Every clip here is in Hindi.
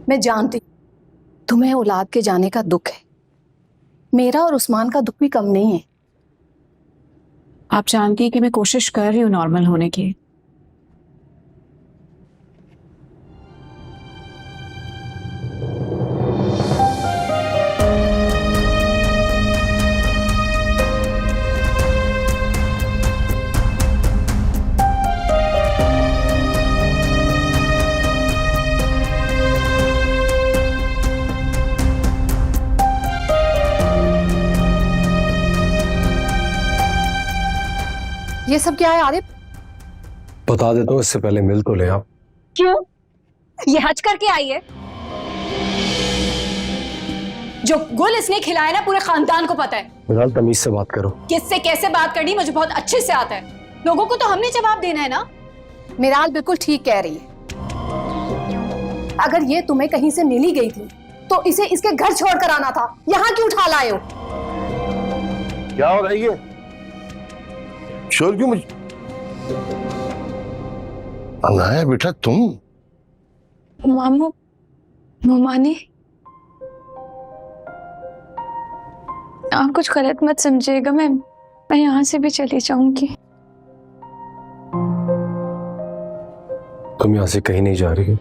मैं जानती तुम्हें औलाद के जाने का दुख है, मेरा और उस्मान का दुख भी कम नहीं है। आप जानती हैं कि मैं कोशिश कर रही हूँ नॉर्मल होने की। ये सब क्या है आरिफ? बता देता हूँ, इससे पहले मिल तो ले आप। क्यों? ये हज करके आई है? जो गुल इसने खिलाया ना पूरे खानदान को पता है। मिराल तमीज से बात करो। किससे कैसे बात करनी मुझे बहुत अच्छे से आता है। लोगों को तो हमने जवाब देना है ना। मिराल बिल्कुल ठीक कह रही है। अगर ये तुम्हें कहीं से मिली गई थी तो इसे इसके घर छोड़कर आना था, यहाँ क्यों उठा लाए हो? क्या हो रही है? शोर क्यों? मुझे अनाया बेटा तुम? मामू, मामानी, आप कुछ गलत मत समझिएगा। मैं यहाँ से भी चली जाऊंगी। तुम यहाँ से कहीं नहीं जा रही हो।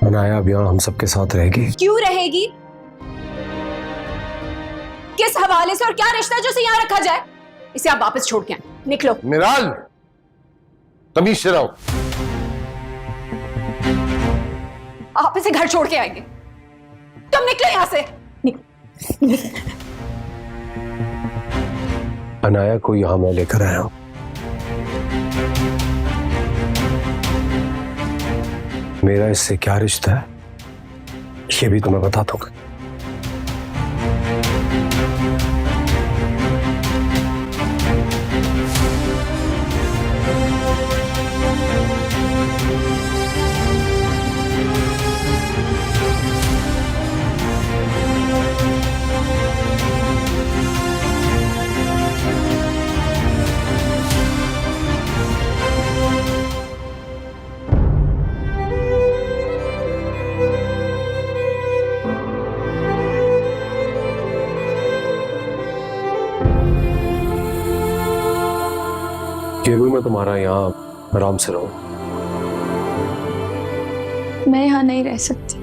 अनाया अब यहाँ हम सबके साथ रहेगी। क्यों रहेगी? किस हवाले से और क्या रिश्ता जो इसे यहाँ रखा जाए? इसे आप वापस छोड़ के आए। निकलो। मिराल तमीज से रहो। आप इसे घर छोड़ के आएंगे। तुम निकलो यहाँ से। अनाया को यहाँ मैं लेकर आया हूँ। मेरा इससे क्या रिश्ता है ये भी तुम्हें बता दूंगा। ये रूम है तुम्हारा, यहाँ आराम से रहो। मैं यहाँ नहीं रह सकती।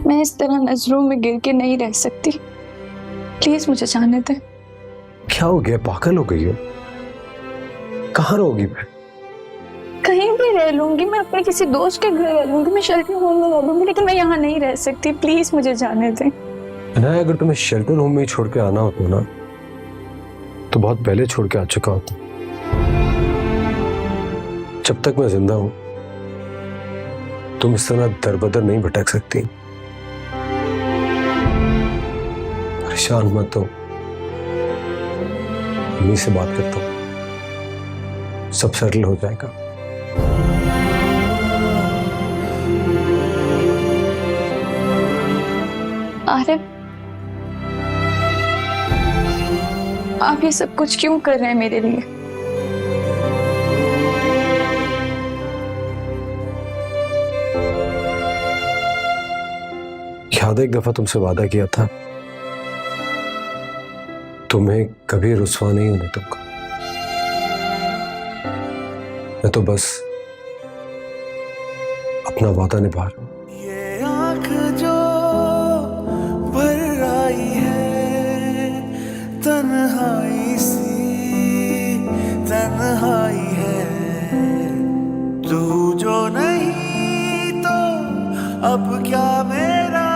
मैं इस तरह नजरों में गिर के नहीं रह सकती। प्लीज मुझे जाने दें। क्या हो गया? पागल हो गई हो? कहाँ रहोगी? मैं कहीं भी रह लूंगी। मैं अपने किसी दोस्त के घर रह लूंगी। मैं शेल्टर होम में रह लूंगी, लेकिन मैं यहाँ नहीं रह सकती। प्लीज मुझे जाने दें। अनाया, अगर तुम्हें शेल्टर होम में ही छोड़ के आना होता ना तो बहुत पहले छोड़ के आ चुका होता। जब तक मैं जिंदा हूं तुम इस तरह दर बदर नहीं भटक सकती। परेशान मत हो, उन्हीं से बात करता हूं, सब सेटल हो जाएगा। आरिफ, आप ये सब कुछ क्यों कर रहे हैं मेरे लिए? याद है एक दफा तुमसे वादा किया था तुम्हें कभी रुस्वा नहीं होने दूंगा। मैं तो बस अपना वादा निभा रहा हूं। ये आंख जो भर आई है तन्हाई सी तन्हाई है, तू जो नहीं तो अब क्या मेरा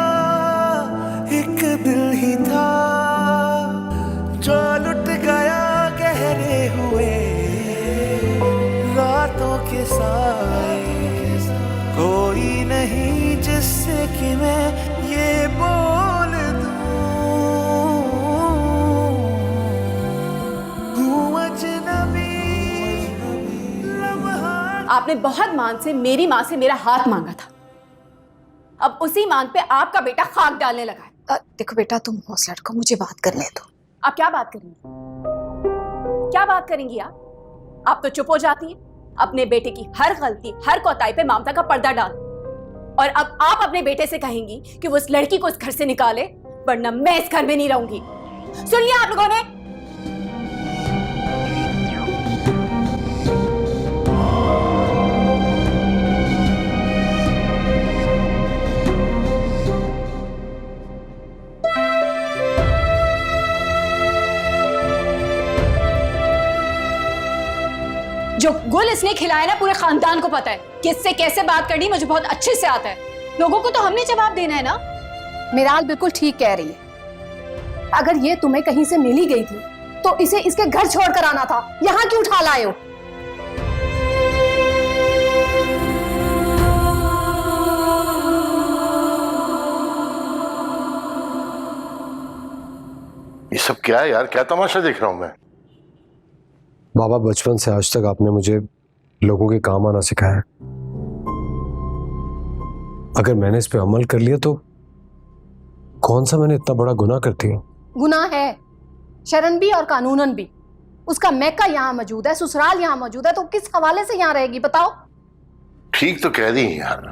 एक दिल ही था जो लुट गया गहरे हुए रातों के साए। कोई नहीं जिससे कि मैं ये बोल आपने बहुत मान से मेरी माँ से मेरा हाथ मांगा था, अब उसी मांग पे आपका बेटा खाक डालने लगा है। देखो बेटा, तुम हौसला रखो, मुझे बात करने दो। आप क्या बात करेंगे? क्या बात करेंगी आप तो चुप हो जाती हैं। अपने बेटे की हर गलती, हर कोताही पे ममता का पर्दा डाल, और अब आप अपने बेटे से कहेंगी कि वो उस लड़की को इस घर से निकाले, वरना मैं इस घर में नहीं रहूंगी। सुन लिया आप लोगों ने? जो गुल इसने खिलाया ना, पूरे खानदान को पता है किससे कैसे बात करनी मुझे बहुत अच्छे से आता है। लोगों को तो हमने जवाब देना है ना। मिराल बिल्कुल ठीक कह रही है। अगर ये तुम्हें कहीं से मिली गई थी तो इसे इसके घर छोड़कर आना था, यहाँ क्यों उठा लाए हो? ये सब क्या है यार? क्या तमाशा देख रहा हूं मैं? बाबा, बचपन से आज तक आपने मुझे लोगों के काम आना सिखाया है। अगर मैंने इस पे अमल कर लिया तो कौन सा मैंने इतना बड़ा गुनाह कर दिया? गुनाह है, शरण भी और कानूनन भी। उसका मैका यहाँ मौजूद है, ससुराल यहाँ मौजूद है, तो किस हवाले से यहाँ रहेगी बताओ? ठीक तो कह रही है यार,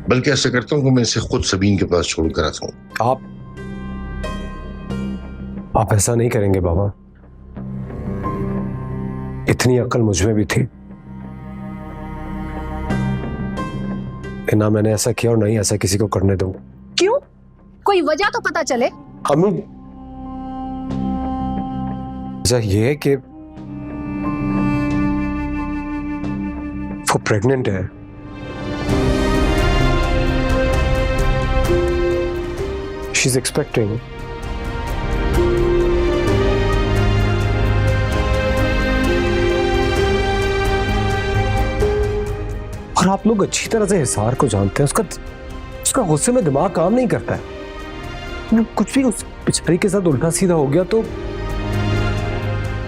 बल्कि ऐसा करता हूँ कि मैं इसे खुद सबीन के पास छोड़कर आता हूँ। आप ऐसा नहीं करेंगे बाबा। इतनी अक्ल मुझ में भी थी, ना मैंने ऐसा किया और नहीं ऐसा किसी को करने दूं। क्यों? कोई वजह तो पता चले। अम्मी, वजह यह है कि वो प्रेग्नेंट है। She is expecting. और आप लोग अच्छी तरह से हिसार को जानते हैं। उसका गुस्से में दिमाग काम नहीं करता है। कुछ भी उस बेचारी के साथ उल्टा सीधा हो गया तो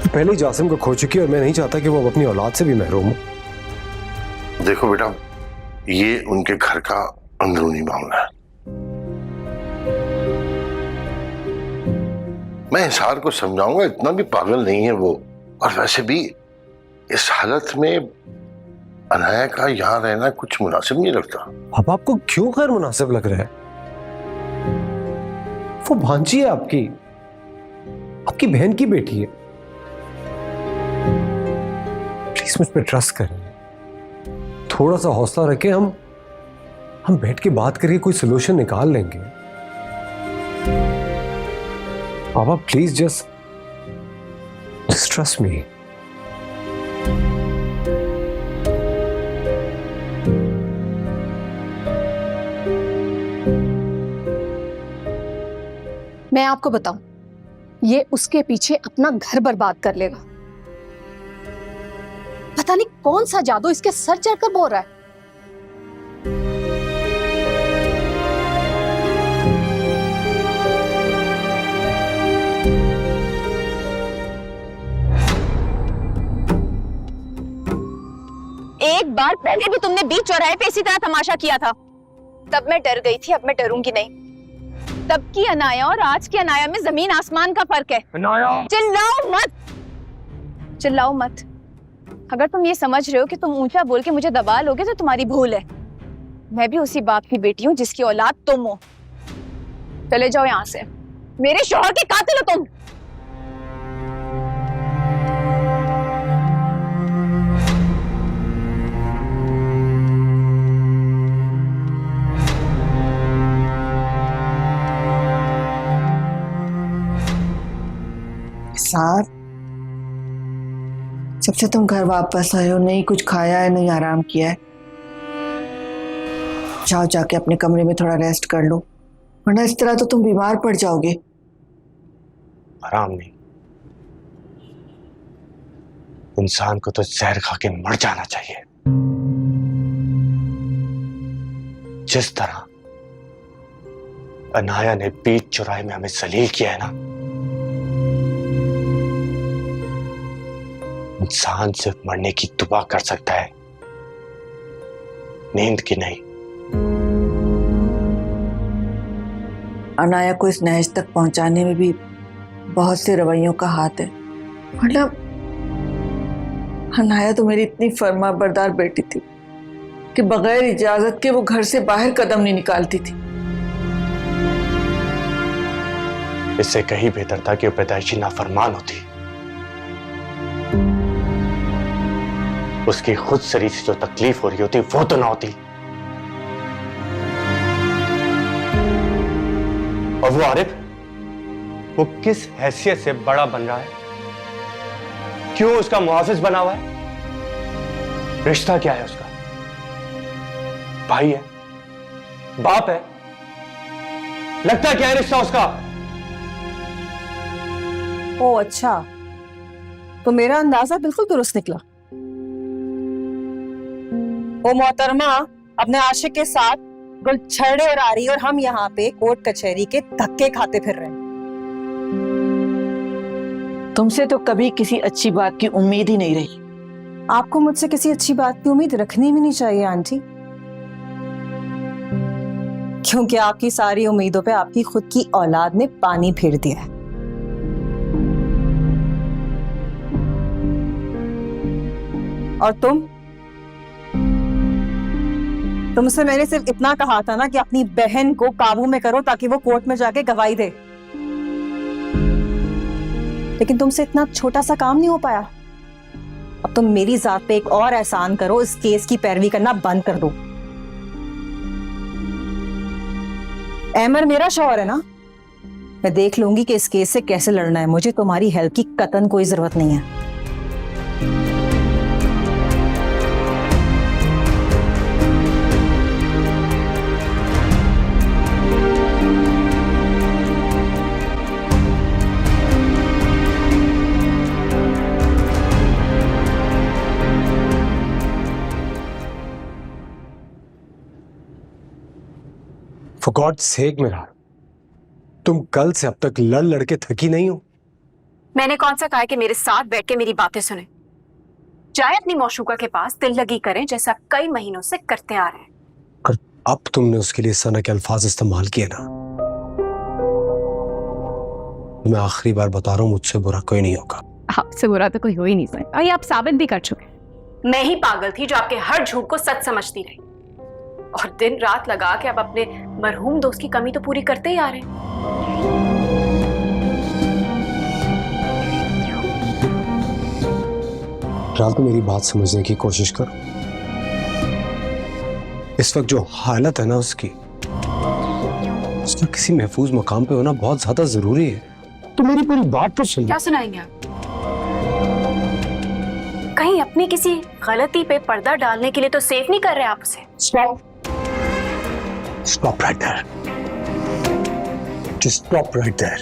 पहले ही जासिम को खो चुकी है, और मैं नहीं चाहता कि वो अपनी औलाद से भी महरूम हो। देखो बेटा, ये उनके घर का अंदरूनी मामला है। मैं हिसार को समझाऊंगा, इतना भी पागल नहीं है वो। और वैसे भी इस हालत में अनाया का यहाँ रहना कुछ मुनासिब नहीं लगता। अब आपको क्यों गैर मुनासिब लग रहा है? वो भांजी है आपकी बहन की बेटी है। प्लीज मुझ पे ट्रस्ट करें, थोड़ा सा हौसला रखें। हम बैठ के बात करिए, कोई सोल्यूशन निकाल लेंगे। बाबा प्लीज जस्ट ट्रस्ट मी। मैं आपको बताऊं, ये उसके पीछे अपना घर बर्बाद कर लेगा। पता नहीं कौन सा जादू इसके सर चढ़कर बोल रहा है। एक बार पहले भी तुमने बीच चौराहे पे इसी तरह तमाशा किया था, तब मैं डर गई थी। अब मैं डरूंगी नहीं। तब की अनाया और आज की अनाया में जमीन आसमान का फर्क है। अनाया, चिल्लाओ मत। अगर तुम ये समझ रहे हो कि तुम ऊंचा बोल के मुझे दबा लोगे तो तुम्हारी भूल है। मैं भी उसी बाप की बेटी हूँ जिसकी औलाद तुम हो। चले जाओ यहाँ से, मेरे शौहर के कातिल हो तुम। सार, जब से तुम घर वापस आए हो नहीं कुछ खाया है नहीं आराम किया है। जाओ जाके अपने कमरे में थोड़ा रेस्ट कर लो, वरना इस तरह तो तुम बीमार पड़ जाओगे। आराम नहीं, इंसान को तो जहर खा के मर जाना चाहिए। जिस तरह अनाया ने बीच चौराहे में हमें जलील किया है ना, इंसान सिर्फ मरने की दुआ कर सकता है, नींद की नहीं। अनाया को इस नहज तक पहुंचाने में भी बहुत से रवैयों का हाथ है, वरना अनाया तो मेरी इतनी फर्मा बरदार बेटी थी कि बगैर इजाजत के वो घर से बाहर कदम नहीं निकालती थी। इससे कहीं बेहतर था कि वो पैदाइशी नाफरमान होती। उसकी खुद शरीर से जो तकलीफ हो रही होती वो तो ना होती। और वो आरिफ, वो किस हैसियत से बड़ा बन रहा है? क्यों उसका मुहाफिज बना हुआ है? रिश्ता क्या है उसका? भाई है? बाप है? लगता क्या है रिश्ता उसका? ओ अच्छा, तो मेरा अंदाजा बिल्कुल दुरुस्त निकला। ओ मोहतरमा, अपने आशिक के साथ गुलछड़े उड़ा रही और हम यहाँ पे कोर्ट कचहरी के धक्के खाते फिर रहे हैं। तुमसे तो कभी किसी अच्छी बात की उम्मीद ही नहीं रही। आपको मुझसे किसी अच्छी बात की उम्मीद रखनी भी नहीं चाहिए आंटी, क्योंकि आपकी सारी उम्मीदों पे आपकी खुद की औलाद ने पानी फेर दिया है। और तुमसे मैंने सिर्फ इतना कहा था ना कि अपनी बहन को काबू में करो ताकि वो कोर्ट में जाके गवाही दे, लेकिन तुमसे इतना छोटा सा काम नहीं हो पाया। अब तुम मेरी जात पे एक और एहसान करो, इस केस की पैरवी करना बंद कर दो। अहमर मेरा शौहर है ना, मैं देख लूंगी कि इस केस से कैसे लड़ना है। मुझे तुम्हारी हेल्प की कतन कोई जरूरत नहीं है। For God's sake मेरा, तुम कल से अब तक लड़ लड़ के थकी नहीं हो? मैंने कौन सा कहा कि मेरे साथ बैठ के मेरी बातें सुने? जाए अपनी मौशूका के पास दिल लगी करें, जैसा कई महीनों से करते आ रहे हैं। अब तुमने उसके लिए सना के अल्फाज इस्तेमाल किए ना, मैं आखिरी बार बता रहा हूं, मुझसे बुरा कोई नहीं होगा। आपसे बुरा तो कोई हो ही नहीं सकता। ये आप साबित भी कर चुके। मैं ही पागल थी जो आपके हर झूठ को सच समझती रही, और दिन रात लगा के अब अपने मरहूम दोस्त की कमी तो पूरी करते ही आ रहे हैं। रात को मेरी बात समझने की कोशिश करो। इस वक्त जो हालत है ना उसका किसी महफूज मकाम पे होना बहुत ज्यादा जरूरी है। तो मेरी पूरी बात तो सुन। क्या सुनाएंगे आप? कहीं अपनी किसी गलती पे पर्दा डालने के लिए तो सेफ नहीं कर रहे आप उसे? Stop right there. Just stop right there.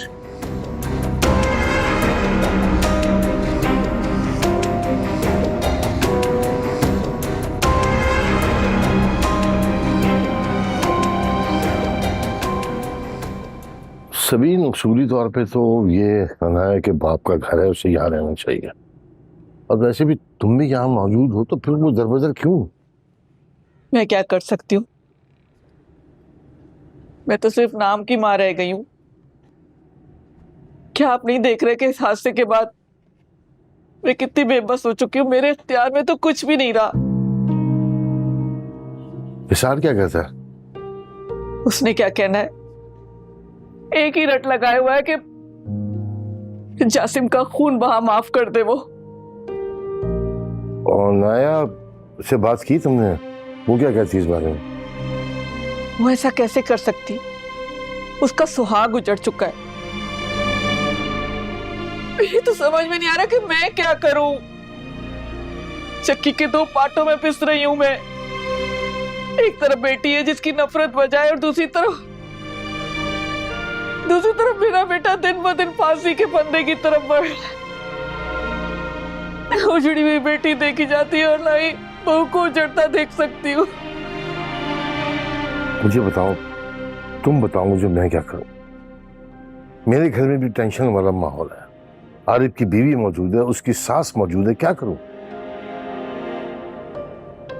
Sabeen, उसूली तौर पे तो ये अनाया के बाप का घर है, उसे यहाँ रहना चाहिए। और वैसे भी तुम भी यहाँ मौजूद हो तो फिर वो दरबदर क्यों? मैं क्या कर सकती हूँ? मैं तो सिर्फ नाम की मां रह गई हूँ। क्या आप नहीं देख रहे कि इस हादसे के बाद मैं कितनी बेबस हो चुकी हूँ? मेरे इख्तियार में तो कुछ भी नहीं रहा। निसार क्या कहता है? उसने क्या कहना है? एक ही रट लगाया हुआ है कि जासिम का खून बहा माफ कर दे वो। और नाया से बात की तुमने? वो क्या कहती है इस बारे में? वो ऐसा कैसे कर सकती? उसका सुहाग उजड़ चुका है। ये तो समझ में नहीं आ रहा कि मैं क्या करूं। चक्की के दो पार्टों में पिस रही हूं मैं। एक तरफ बेटी है जिसकी नफरत बजाए, और दूसरी तरफ मेरा बेटा दिन ब दिन फांसी के फंदे की तरफ बढ़ रहा है। उजड़ी हुई बेटी देखी जाती है और ना ही बहू को उजड़ता देख सकती हूँ। मुझे बताओ, तुम बताओ मुझे, मैं क्या करूं? मेरे घर में भी टेंशन वाला माहौल है। आरिफ की बीवी मौजूद है, उसकी सास मौजूद है, क्या करूं?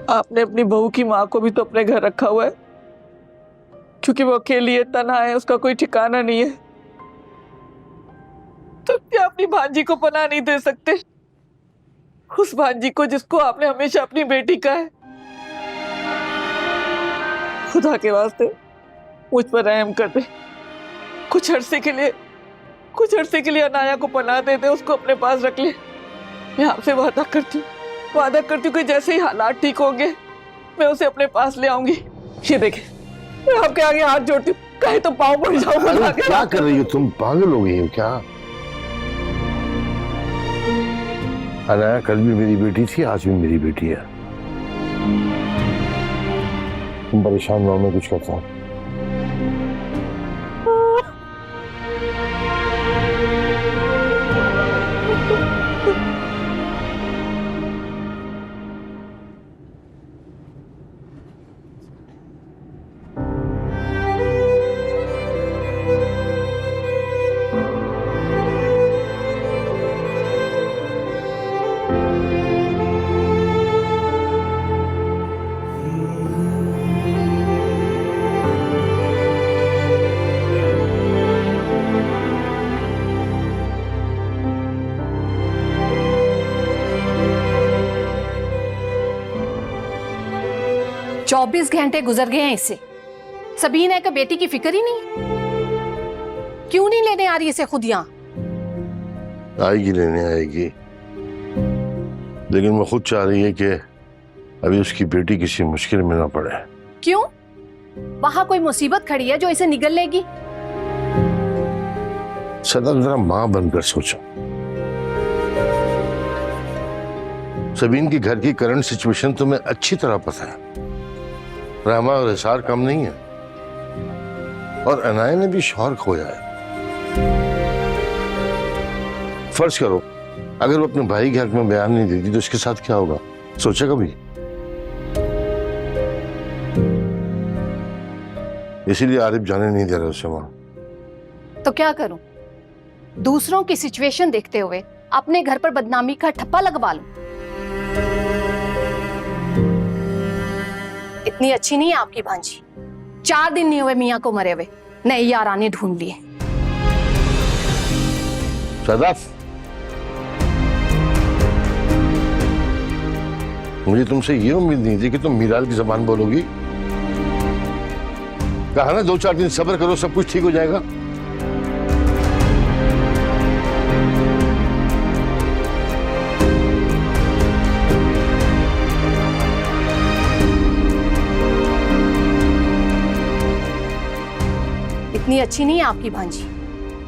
आपने अपनी बहू की माँ को भी तो अपने घर रखा हुआ है, क्योंकि वो अकेली है, तन्हा है, उसका कोई ठिकाना नहीं है। तो क्या अपनी भांजी को पनाह नहीं दे सकते? उस भांजी को जिसको आपने हमेशा अपनी बेटी कहा है। खुदा के वास्ते मुझ पर रहम कर दे। कुछ अरसे के लिए अनाया को पनाह दे दे, उसको अपने पास रख ले। मैं आपसे वादा करती हूँ कि जैसे ही हालात ठीक होंगे मैं उसे अपने पास ले आऊंगी। ये देखे, मैं आपके आगे हाथ जोड़ती हूँ, कहीं तो पाँव पड़ जाऊं। खुदा के क्या कर रही हो तुम? पागल हो गई हो क्या? अनाया कल भी मेरी बेटी थी, आज भी मेरी बेटी है। तुम परेशान ना हो, मैं कुछ करता हूँ। चौबीस घंटे गुजर गए हैं इससे। सबीना का बेटी की फिक्र ही नहीं। क्यों नहीं लेने आ रही इसे खुद यहाँ? आएगी, लेने आएगी, लेकिन वो खुद चाह रही है कि अभी उसकी बेटी किसी मुश्किल में ना पड़े। क्यों? वहां कोई मुसीबत खड़ी है जो इसे निगल लेगी? सदर जरा मां बनकर सोचो। सबीन के घर की करंट सिचुएशन तुम्हें अच्छी तरह पता है। रहमा और एसार कम नहीं है, और अनाया ने भी शौहर खोया है। फर्ज करो अगर वो अपने भाई के हक में बयान नहीं देती तो इसके साथ क्या होगा? सोचा कभी? इसीलिए आरिफ जाने नहीं दे रहा उसे वहां। तो क्या करूं? दूसरों की सिचुएशन देखते हुए अपने घर पर बदनामी का ठप्पा लगवा लूं? इतनी अच्छी नहीं है आपकी भांजी। 4 दिन नहीं हुए मियां को मरे हुए, नए याराने ढूंढ लिए। सदाफ, मुझे तुमसे ये उम्मीद नहीं थी कि तुम मीराल की जबान बोलोगी। कहा ना 2-4 दिन सब्र करो, सब कुछ ठीक हो जाएगा। इतनी अच्छी नहीं है आपकी भांजी।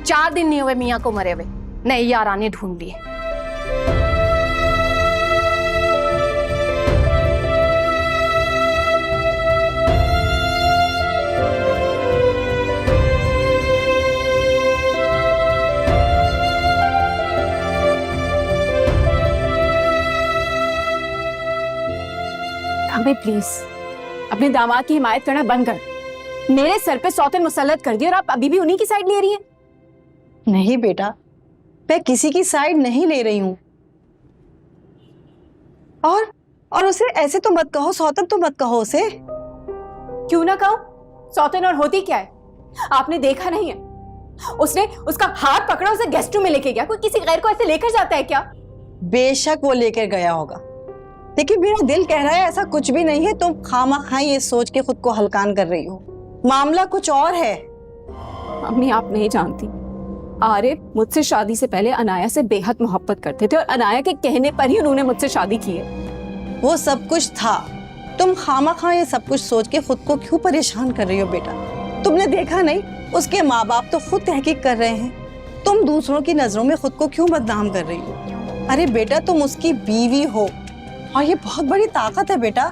4 दिन नहीं हुए मियां को मरे हुए, नए याराने ढूंढ लिए। हमें प्लीज अपने दामाद की हिमायत करना बंद कर। मेरे सर पे सौतन मुसल्लत कर दी और आप अभी भी उन्हीं की साइड ले रही हैं। नहीं बेटा, मैं किसी की साइड नहीं ले रही हूं। और उसे ऐसे तो मत कहो, सौतन तो मत कहो उसे। क्यों ना कहो? सौतन और होती क्या है? आपने देखा नहीं है? उसने उसका हाथ पकड़ा, उसे गेस्ट रूम में लेके गया। कोई किसी गैर को ऐसे लेकर जाता है क्या? बेशक वो लेकर गया होगा, लेकिन मेरा दिल कह रहा है ऐसा कुछ भी नहीं है। तुम खामखाई ये सोच के खुद को हल्कान कर रही हो। मामला कुछ और है। अम्मी, आप नहीं जानती, आरिफ मुझसे शादी से पहले अनाया से बेहद मोहब्बत करते थे और अनाया के कहने पर ही उन्होंने मुझसे शादी की है। वो सब कुछ था। तुम खामखा ये सब कुछ सोच के खुद को क्यों परेशान कर रही हो बेटा? तुमने देखा नहीं, उसके माँ बाप तो खुद तहकीक कर रहे हैं। तुम दूसरों की नजरों में खुद को क्यों बदनाम कर रही हो? अरे बेटा, तुम उसकी बीवी हो और ये बहुत बड़ी ताकत है बेटा।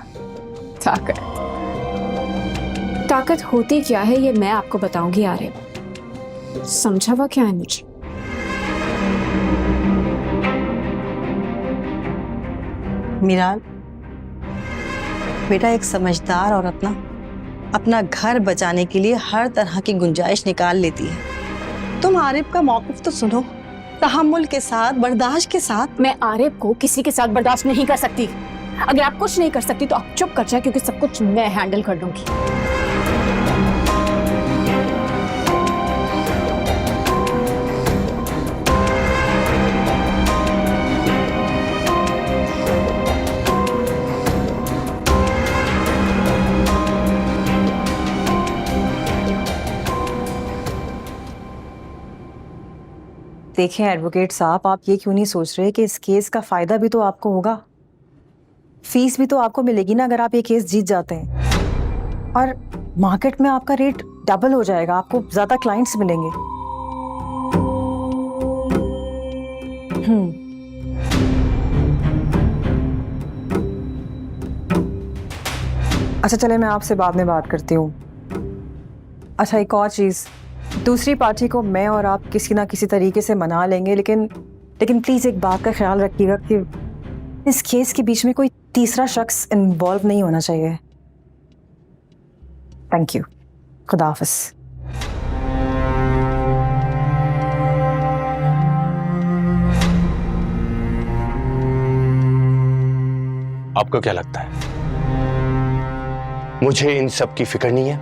ताकत होती क्या है ये मैं आपको बताऊंगी आरिफ। समझा हुआ क्या है मुझे? मीराल बेटा, एक समझदार औरत ना अपना घर बचाने के लिए हर तरह की गुंजाइश निकाल लेती है। तुम आरिफ का मौक़िफ़ तो सुनो, तहम्मुल के साथ, बर्दाश्त के साथ। मैं आरिफ को किसी के साथ बर्दाश्त नहीं कर सकती। अगर आप कुछ नहीं कर सकती तो आप चुप कर जाए, क्योंकि सब कुछ मैं हैंडल कर लूंगी। देखें एडवोकेट साहब, आप ये क्यों नहीं सोच रहे कि इस केस का फायदा भी तो आपको होगा? फीस भी तो आपको मिलेगी ना अगर आप ये केस जीत जाते हैं, और मार्केट में आपका रेट डबल हो जाएगा, आपको ज्यादा क्लाइंट्स मिलेंगे। अच्छा चले, मैं आपसे बाद में बात करती हूँ। अच्छा एक और चीज़, दूसरी पार्टी को मैं और आप किसी ना किसी तरीके से मना लेंगे, लेकिन प्लीज़ एक बात का ख्याल रखिएगा कि इस केस के बीच में कोई तीसरा शख्स इन्वॉल्व नहीं होना चाहिए। थैंक यू, खुदा हाफिज़। आपको क्या लगता है मुझे इन सब की फिक्र नहीं है?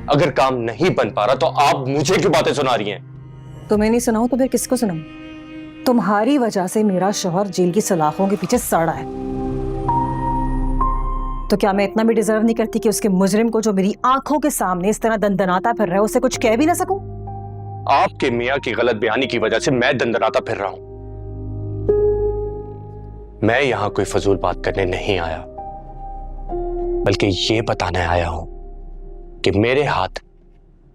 अगर काम नहीं बन पा रहा तो आप मुझे क्यों बातें सुना रही हैं? तुम्हें नहीं सुनाऊं तो फिर किसको सुनाऊं? तुम्हारी वजह से मेरा शौहर जेल की सलाखों के पीछे सड़ा है, तो क्या मैं इतना भी डिजर्व नहीं करती कि उसके मुजरिम को जो मेरी आंखों के सामने इस तरह दंदनाता फिर रहा है उसे कुछ कह भी ना सकूं? आपके मियां की गलत बयानी की वजह से मैं दंदनाता फिर रहा हूं। मैं यहां कोई फजूल बात करने नहीं आया, बल्कि ये बताने आया हूं कि मेरे हाथ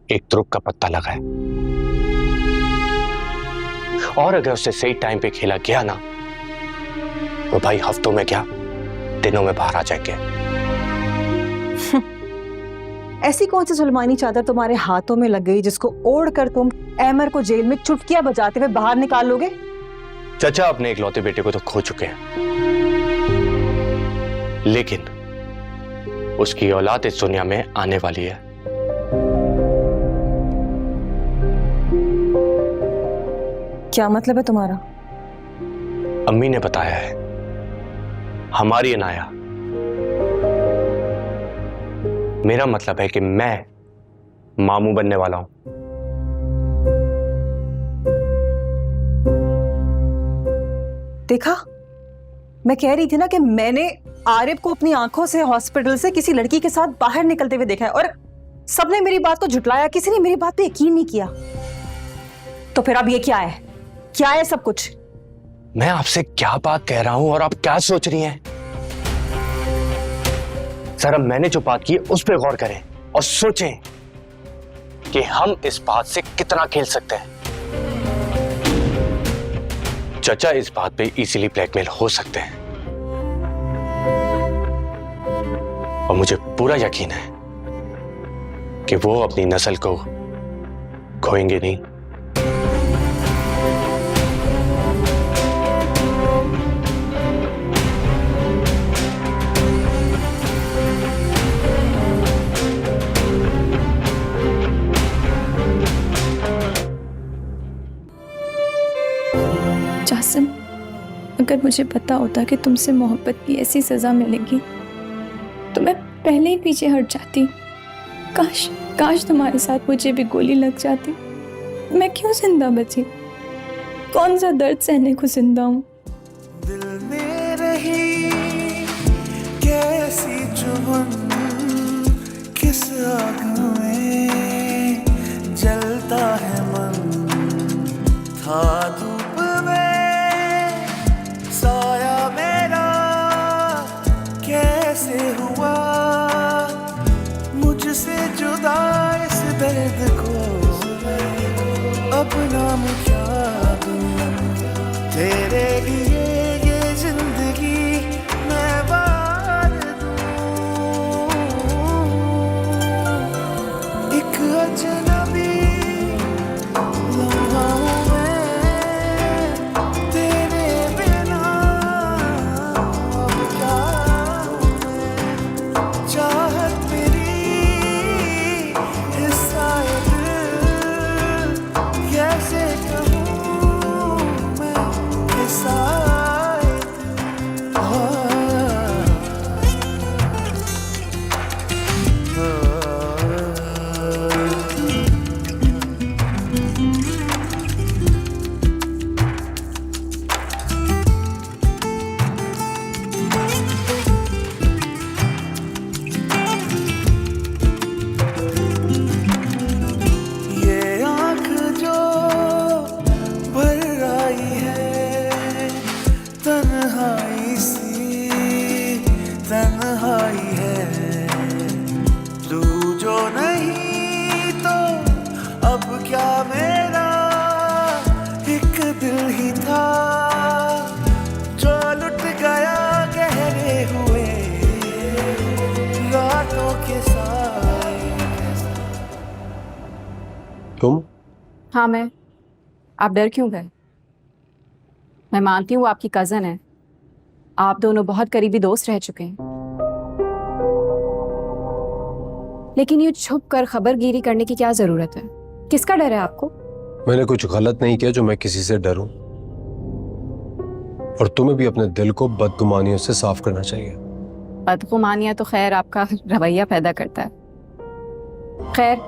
एक तुरुप का पत्ता लगा है, और अगर उसे सही टाइम पे खेला गया ना तो भाई हफ्तों में क्या दिनों में बाहर आ जाएंगे। ऐसी कौन सी सुलमानी चादर तुम्हारे हाथों में लग गई जिसको ओढ़कर तुम अहमर को जेल में चुटकियां बजाते हुए बाहर निकाल लोगे? चाचा अपने इकलौते बेटे को तो खो चुके हैं, लेकिन उसकी औलाद इस दुनिया में आने वाली है। क्या मतलब है तुम्हारा? अम्मी ने बताया है हमारी अनाया। मेरा मतलब है कि मैं मामू बनने वाला हूं। देखा, मैं कह रही थी ना कि मैंने आरिफ को अपनी आंखों से हॉस्पिटल से किसी लड़की के साथ बाहर निकलते हुए देखा है, और सबने मेरी बात को झुटलाया, किसी ने मेरी बात पे यकीन नहीं किया। तो फिर अब ये क्या है? क्या है सब कुछ? मैं आपसे क्या बात कह रहा हूं और आप क्या सोच रही हैं? जरा मैंने जो बात की उस पर गौर करें और सोचें कि हम इस बात से कितना खेल सकते हैं। चाचा इस बात पे इजीली ब्लैकमेल हो सकते हैं, और मुझे पूरा यकीन है कि वो अपनी नस्ल को खोएंगे नहीं। जासिम, अगर मुझे पता होता कि तुमसे मोहब्बत की ऐसी सजा मिलेगी तो मैं पहले ही पीछे हट जाती। काश तुम्हारे साथ मुझे भी गोली लग जाती। मैं क्यों जिंदा बची? कौन सा दर्द सहने को जिंदा हूँ? दिल में रही कैसी चुभन, किस आग में जलता है मन, था धूप में साया मेरा कैसे हुआ, मुझसे जुदा इस दर्द को अब नाम क्या दूं, तेरे लिए ये जिंदगी मैं वार दूं। एक अजनबी लम्हा हूं मैं तेरे बिना, अब क्या हूं मैं, चाहत मेरी इस शायद कैसे आई है, तू जो नहीं तो अब क्या मेरा एक दिल ही था जो लुट गया गहरे हुए रातों के साए। तुम? हाँ मैं। आप डर क्यों गए? मैं मानती हूँ आपकी कजन है, आप दोनों बहुत करीबी दोस्त रह चुके हैं, लेकिन ये छुप कर खबरगिरी करने की क्या जरूरत है? किसका डर है आपको? मैंने कुछ गलत नहीं किया जो मैं किसी से डरूं, और तुम्हें भी अपने दिल को बदगुमानियों से साफ करना चाहिए। बदगुमानियां तो खैर आपका रवैया पैदा करता है। खैर,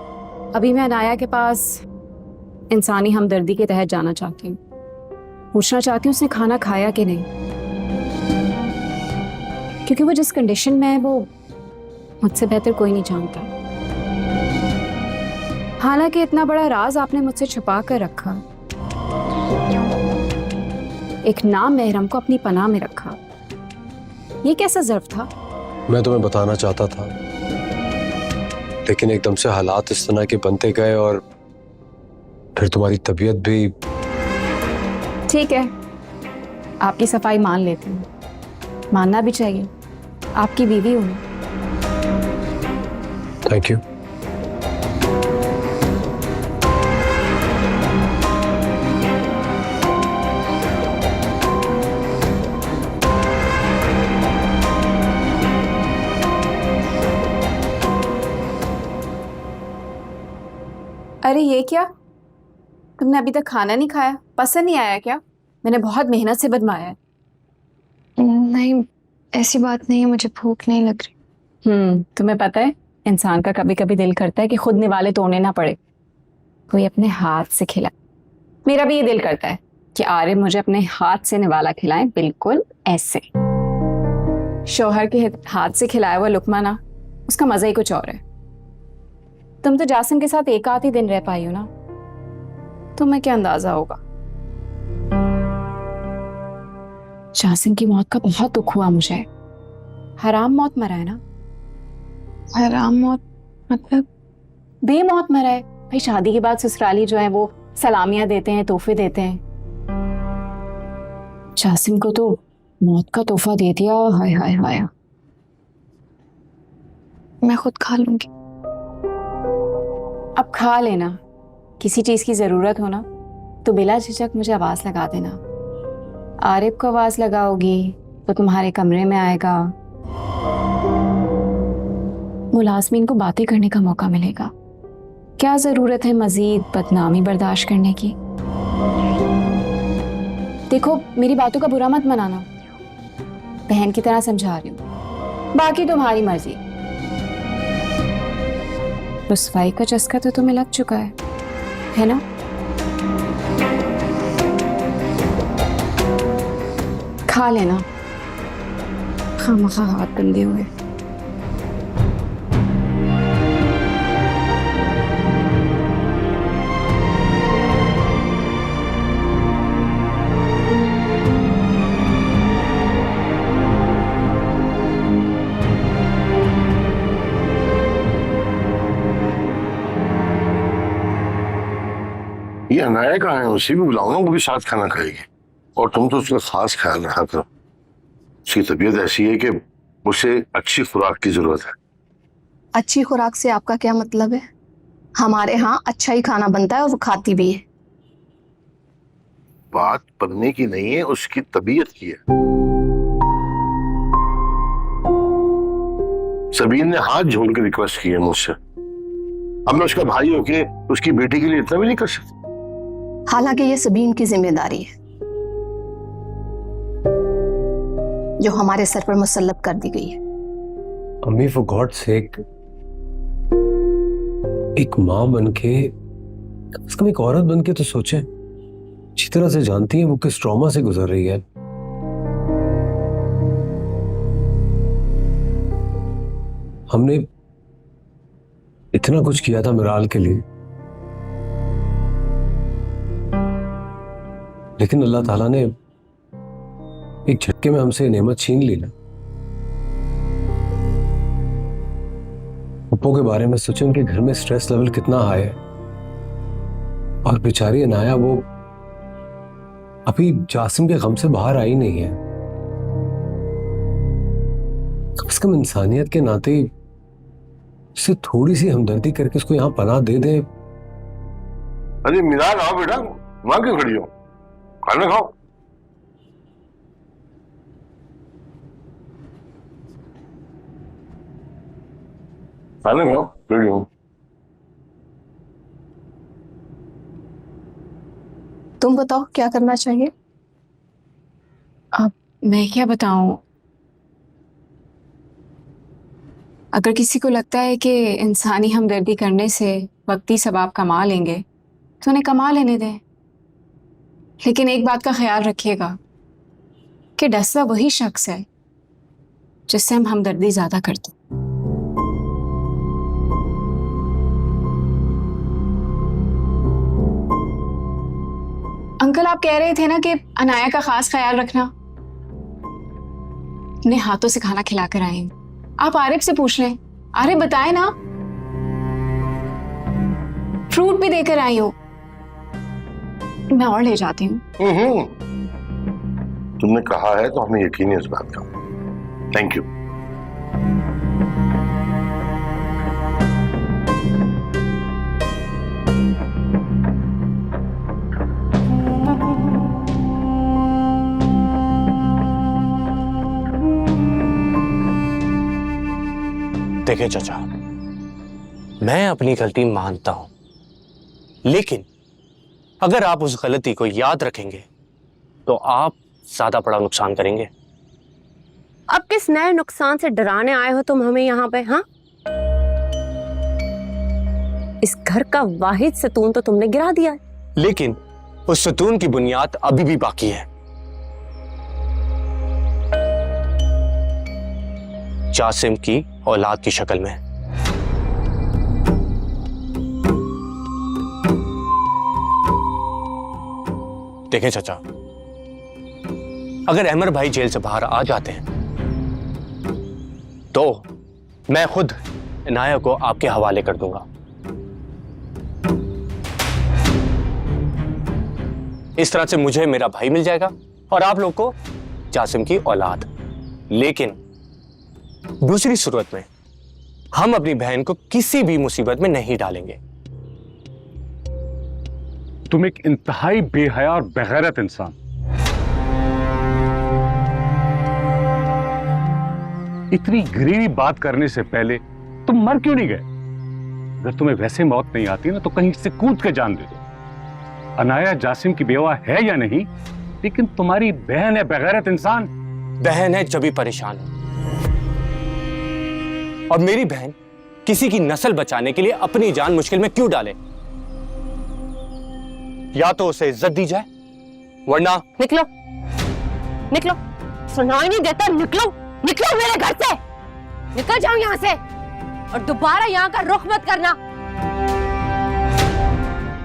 अभी मैं अनाया के पास इंसानी हमदर्दी के तहत जाना चाहती हूँ, पूछना चाहती हूँ उसने खाना खाया कि नहीं, क्योंकि वो जिस कंडीशन में है वो मुझसे बेहतर कोई नहीं जानता। हालांकि इतना बड़ा राज आपने मुझसे छुपा कर रखा, एक नाम महरम को अपनी पनाह में रखा, ये कैसा ज़र्फ था? मैं तुम्हें बताना चाहता था, लेकिन एकदम से हालात इस तरह के बनते गए और फिर तुम्हारी तबीयत भी। ठीक है, आपकी सफाई मान लेती हूँ, मानना भी चाहिए, आपकी बीवी हूँ। Thank you. अरे ये क्या, तुमने अभी तक खाना नहीं खाया? पसंद नहीं आया क्या? मैंने बहुत मेहनत से बनवाया है। नहीं, ऐसी बात नहीं है, मुझे भूख नहीं लग रही। तुम्हें पता है इंसान का कभी कभी दिल करता है कि खुद निवाले तोड़ने ना पड़े, कोई अपने हाथ से खिलाए। मेरा भी ये दिल करता है कि आर्य मुझे अपने हाथ से निवाला खिलाए, बिल्कुल ऐसे। शौहर के हाथ से खिलाया हुआ लुकमा ना, उसका मजा ही कुछ और है। तुम तो जासिम के साथ एक आध ही दिन रह पाई हो ना, तुम्हें क्या अंदाजा होगा। जासिम की मौत का बहुत दुख हुआ मुझे। हराम मौत मरा है ना? हराम मौत मतलब? बेमौत मरा है भाई। शादी के बाद ससुराली जो है वो सलामियां देते हैं, तोहफे देते हैं। जासिम को तो मौत का तोहफा दे दिया। हाय हाय हाय। मैं खुद खा लूंगी। अब खा लेना, किसी चीज की जरूरत हो ना तो बिला झिझक मुझे आवाज लगा देना। आरिफ को आवाज लगाओगी तो तुम्हारे कमरे में आएगा, मुलाजमीन को बातें करने का मौका मिलेगा। क्या जरूरत है मजीद बदनामी बर्दाश्त करने की? देखो, मेरी बातों का बुरा मत मनाना, बहन की तरह समझा रही हूँ, बाकी तुम्हारी मर्जी। रुसवाई का चस्का तो तुम्हें लग चुका है ना? खा लेना, खामखा हाथ गंदे हुए। ये अनाया कहाँ है? उसे भी बुलाओ ना, वो भी साथ खाना खाएगी। और तुम तो उसका खास ख्याल रखा करो, उसकी तबीयत ऐसी है कि उसे अच्छी खुराक की जरूरत है। अच्छी खुराक से आपका क्या मतलब है? हमारे यहाँ अच्छा ही खाना बनता है और वो खाती भी है। बात बनने की नहीं है, उसकी तबीयत की है। सबीन ने हाथ जोड़ के रिक्वेस्ट की है मुझसे। अब मैं उसका भाई होके उसकी बेटी के लिए इतना भी नहीं कर सकता। हालांकि ये सबीन की जिम्मेदारी है जो हमारे सर पर मुसल्लत कर दी गई है। अम्मी, फॉर गॉड सेक, एक माँ बनके, कम से कम एक औरत बनके तो सोचे। अच्छी तरह से जानती है वो किस ट्रॉमा से गुजर रही है। हमने इतना कुछ किया था मिराल के लिए, लेकिन अल्लाह ताला ने एक झटके में हमसे नेमत छीन ली ना। पप्पू के बारे में सोचे, उनके घर में स्ट्रेस लेवल कितना हाई है। और बेचारी अनाया, वो अभी जासिम के गम से बाहर आई नहीं है। कम से कम इंसानियत के नाते इससे थोड़ी सी हमदर्दी करके उसको यहाँ पनाह दे दे। अरे मिराल, आओ बेटा, वहां क्यों खड़ी हो? खाना खाओ। खाना खाओ, खड़ी हो। तुम बताओ क्या करना चाहिए? अब मैं क्या बताऊं? अगर किसी को लगता है कि इंसानी हमदर्दी करने से वक्ती सवाब कमा लेंगे तो उन्हें कमा लेने दें, लेकिन एक बात का ख्याल रखिएगा कि डसवा वही शख्स है जिससे हम हमदर्दी ज्यादा करते। अंकल, आप कह रहे थे ना कि अनाया का खास ख्याल रखना। अपने हाथों से खाना खिला कर आए। आप आरिफ से पूछ लें, आरिफ बताए ना। फ्रूट भी देकर आई हूं, मैं और ले जाती हूँ। तुमने कहा है तो हमें यकीन है इस बात का। Thank you. देखिए चाचा, मैं अपनी गलती मानता हूं, लेकिन अगर आप उस गलती को याद रखेंगे तो आप ज्यादा बड़ा नुकसान करेंगे। अब किस नए नुकसान से डराने आए हो तुम हमें यहाँ पे? हाँ, इस घर का वाहिद सतून तो तुमने गिरा दिया है। लेकिन उस सतून की बुनियाद अभी भी बाकी है। जासिम की औलाद की शक्ल में। देखें चाचा, अगर अहमर भाई जेल से बाहर आ जाते हैं तो मैं खुद इनाया को आपके हवाले कर दूंगा। इस तरह से मुझे मेरा भाई मिल जाएगा और आप लोग को जासिम की औलाद। लेकिन दूसरी सूरत में हम अपनी बहन को किसी भी मुसीबत में नहीं डालेंगे। तुम एक इंतहाई बेहया और बेगैरत इंसान। इतनी घृणीय बात करने से पहले तुम मर क्यों नहीं गए? अगर तुम्हें वैसे मौत नहीं आती ना तो कहीं से कूद के जान दे दो। अनाया जासिम की बेवा है या नहीं, लेकिन तुम्हारी बहन है बेगैरत इंसान। बहन है जब भी परेशान है, और मेरी बहन किसी की नस्ल बचाने के लिए अपनी जान मुश्किल में क्यों डाले? या तो उसे इज्जत दी जाए, वरना निकलो, निकलो, सुनाई नहीं देता। निकलो, निकलो मेरे घर से, निकल जाओ यहाँ से और दोबारा यहाँ का रुख मत करना।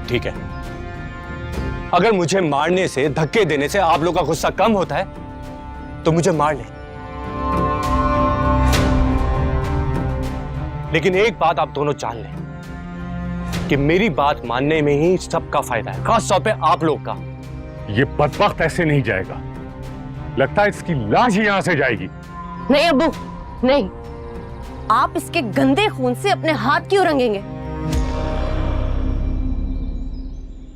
ठीक है, अगर मुझे मारने से, धक्के देने से आप लोग का गुस्सा कम होता है तो मुझे मार लें। लेकिन एक बात आप दोनों जान लें कि मेरी बात मानने में ही सबका फायदा है, खास तौर पे आप लोग का। ये बदबख्त ऐसे नहीं जाएगा, लगता है इसकी लाश ही यहां से जाएगी। नहीं अब्बू, नहीं, आप इसके गंदे खून से अपने हाथ क्यों रंगेंगे?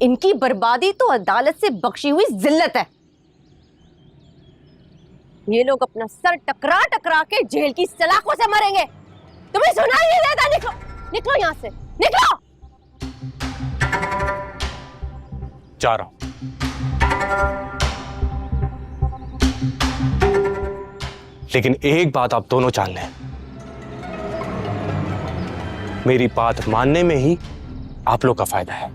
इनकी बर्बादी तो अदालत से बख्शी हुई जिल्लत है। ये लोग अपना सर टकरा टकरा के जेल की सलाखों से मरेंगे। तुम्हें सुनाई नहीं देता? निकलो, निकलो यहाँ से, निकलो। जा रहा हूं। लेकिन एक बात आप दोनों जान लें, मेरी बात मानने में ही आप लोग का फायदा है।